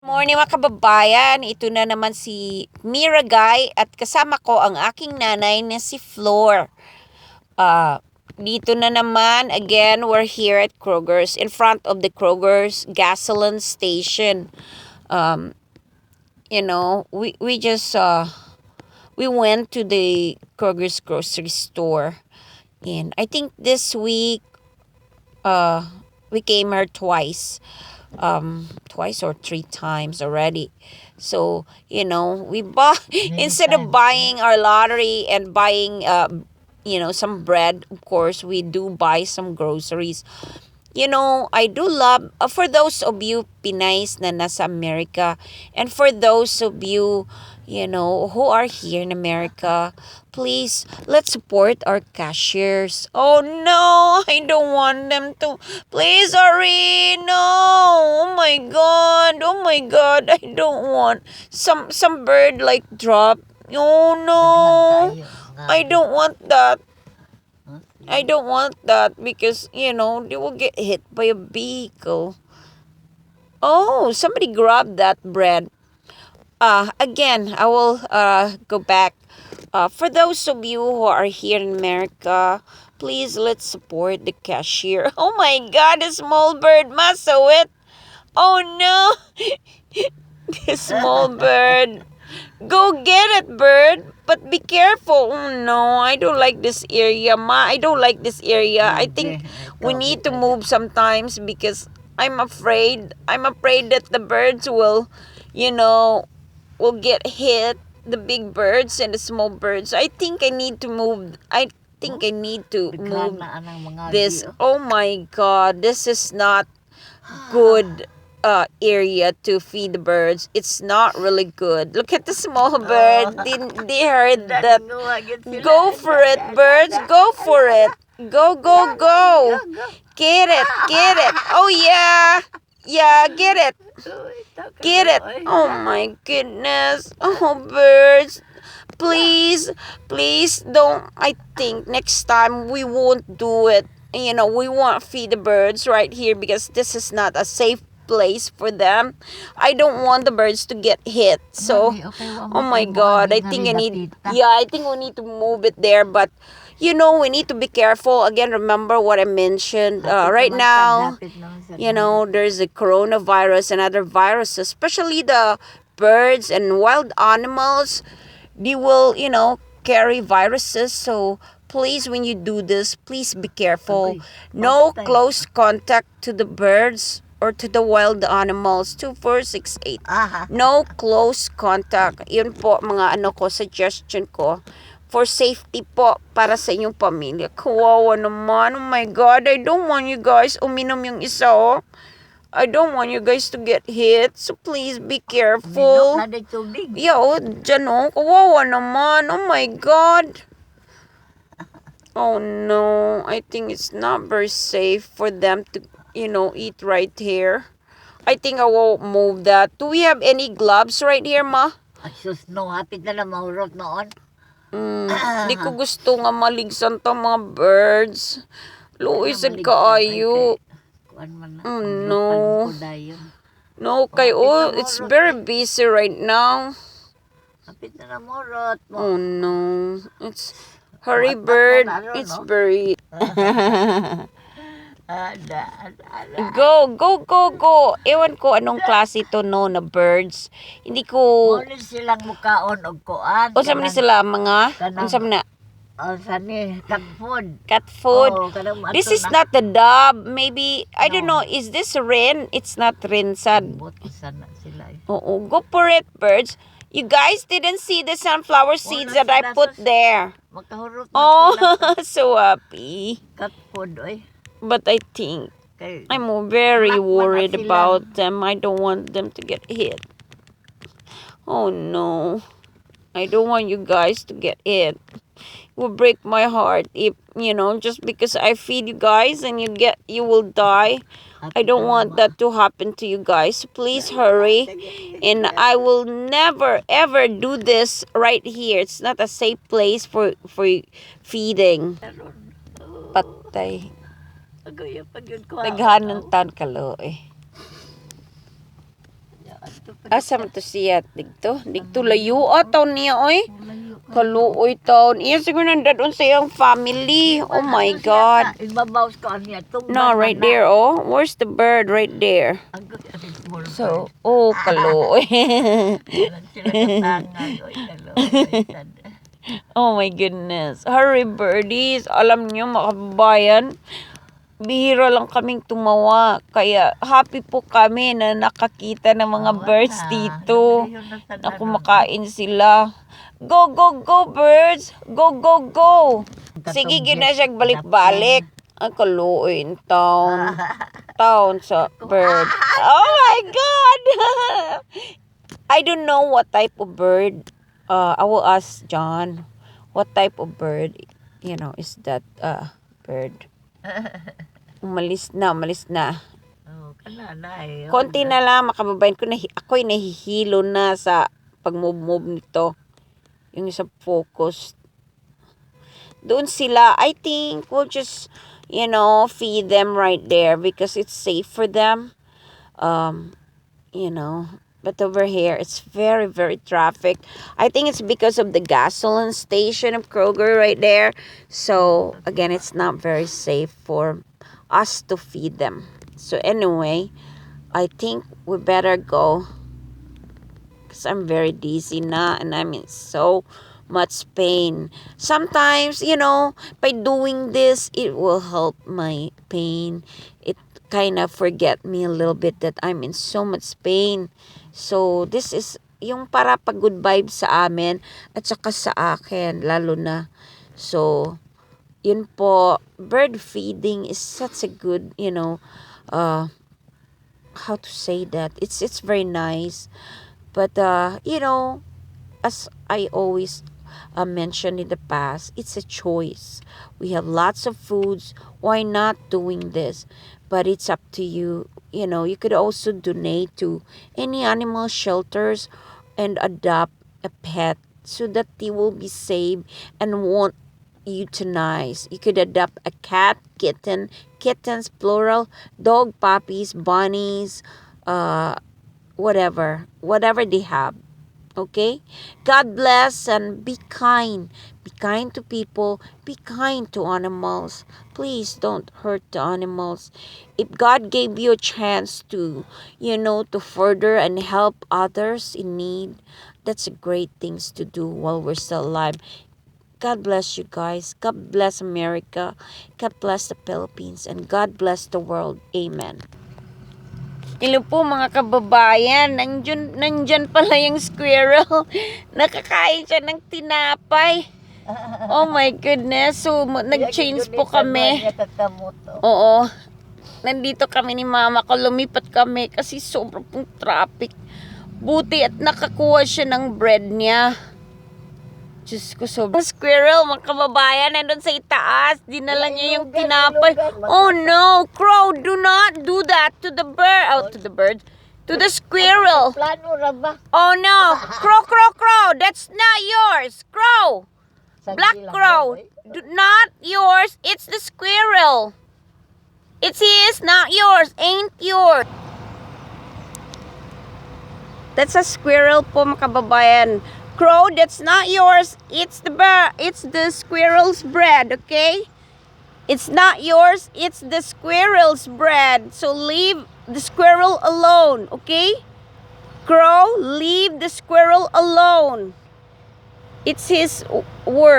Morning mga kababayan, ito na naman si Mira Guy at kasama ko ang aking nanay na si Floor. Dito na naman, again, we're here at Krogers, in front of the Krogers gasoline station. We went to the Krogers grocery store. And I think this week, we came here twice or three times already. So, we bought, instead of buying our lottery and buying, some bread, of course, we do buy some groceries. I do love, for those of you Pinays na nasa America, and for those of you, who are here in America, please, let's support our cashiers. Oh no, I don't want them to. Please, hurry. No. Oh my God, I don't want some bird like drop. Oh no. I don't want that. I don't want that because, they will get hit by a vehicle. Oh, somebody grabbed that bread. Again, I will go back. For those of you who are here in America, please let's support the cashier. Oh my God, a small bird maso it. Oh no, the small bird. Go get it, bird. But be careful. Oh no, I don't like this area, Ma. I don't like this area. I think we need to move sometimes because I'm afraid. I'm afraid that the birds will get hit. The big birds and the small birds. I think I need to move. I think I need to move this. Oh my God, this is not good area to feed the birds. It's not really good. Look at the small bird. They heard that. Go for it, birds. Go for it. Go, go, go. Get it, get it. Oh yeah. Yeah, get it. Get it. Oh my goodness. Oh, birds. Please, please don't. I think next time we won't do it. We won't feed the birds right here because this is not a safe place for them. I don't want the birds to get hit. So, oh my God, I think I think we need to move it there. But, we need to be careful. Again, remember what I mentioned. Right now, there's a coronavirus and other viruses, especially the birds and wild animals. They will, carry viruses. So, please, when you do this, please be careful. No close contact to the birds or to the wild animals. 2468. No close contact. Yun po mga suggestion ko. For safety po para sa inyong pamilya. Kawawa naman. Oh my God, I don't want you guys uminom yung isa, oh. I don't want you guys to get hit. So please be careful. Yo, dyan, oh. Kawawa naman. Oh my God. Oh no, I think it's not very safe for them to, eat right here. I think I will move that. Do we have any gloves right here, Ma? Ay, sus, no, hapit na mahurot noon. Di ko gusto nga maligsan to mga birds. Luisan kaayo. No. No, kayo. It's very busy right now. Hapit na mahurot mo. Oh no. It's hurry, bird. It's very... Go, go, go, go. Ewan ko anong klase to no na birds. Hindi ko... Muna silang mukaon o kuan. O saan sila mga? Saan na? O saan cat food. Cat food. Oh, this is not the dove. Maybe, I don't know. Is this wren? It's not wren, sad. Sana sila. Oo, go for it, birds. You guys didn't see the sunflower seeds that I put there. Oh, so happy. Cat food, oy. But I think I'm very worried about them. I don't want them to get hit. Oh no. I don't want you guys to get hit. It will break my heart if, just because I feed you guys and you will die. I don't want that to happen to you guys. Please hurry. And I will never ever do this right here. It's not a safe place for feeding. Patay. Naghanong tan kalo eh. Asa man to siya? Digto layo taon niya oy. Kaluoy taon. Iya siguro nandadon sa iyang family. Oh my God. Ibabaw ko niya. No, right there, oh. Where's the bird? Right there. So, oh, kaluoy. Oh my goodness. Hurry, birdies. Alam niyo, mga kababayan, bihira lang kaming tumawa. Kaya happy po kami na nakakita ng mga birds dito. Na kumakain sila. Go, go, go, birds! Go, go, go! Sige, gina siya balik-balik. Ang kaluoy in town. Town sa bird. Oh my God! I don't know what type of bird. I will ask John. What type of bird, is that bird? Umalis na. Oh, kananay. Konti na lang, makababayan ko na ako'y nahihilo na sa pag-move nito. Yung isa focus. Doon sila, I think we'll just, feed them right there because it's safe for them. But over here, it's very, very traffic. I think it's because of the gasoline station of Kroger right there. So, again, it's not very safe for us to feed them. So, anyway, I think we better go. Because I'm very dizzy na and I'm in so much pain. Sometimes, by doing this, it will help my pain. It kind of forget me a little bit that I'm in so much pain. So, this is yung para pag good vibes sa amin at saka sa akin, lalo na. So, yun po, bird feeding is such a good, how to say that? It's very nice. But, as I always mentioned in the past, it's a choice. We have lots of foods. Why not doing this? But it's up to you. You could also donate to any animal shelters and adopt a pet so that they will be safe and won't euthanize. You could adopt a cat, kittens, plural, dog, puppies, bunnies, whatever they have. Okay? God bless and be kind. Be kind to people. Be kind to animals. Please don't hurt the animals. If God gave you a chance to, to further and help others in need, that's a great things to do while we're still alive. God bless you guys. God bless America. God bless the Philippines. And God bless the world. Amen. Hello po mga kababayan, nandyan pala yung squirrel. Nakakain siya ng tinapay. Oh my goodness. So, nag-change po kami. Oo. Nandito kami ni mama ko, lumipat kami kasi sobrang pong traffic. Buti at nakakuha siya ng bread niya. Diyos ko, sobrang squirrel, mga kababayan, nandun sa itaas. Dinala niya yung tinapay. Oh no, crow, do not do that to the bird. Oh, to the bird. To the squirrel. Oh no, crow, that's not yours. Crow. Black crow. Not yours, it's the squirrel. It's his, not yours. Ain't yours. That's a squirrel po, mga kababayan. Crow, that's not yours. It's the squirrel's bread, okay? It's not yours. It's the squirrel's bread. So leave the squirrel alone, okay? Crow, leave the squirrel alone. It's his word.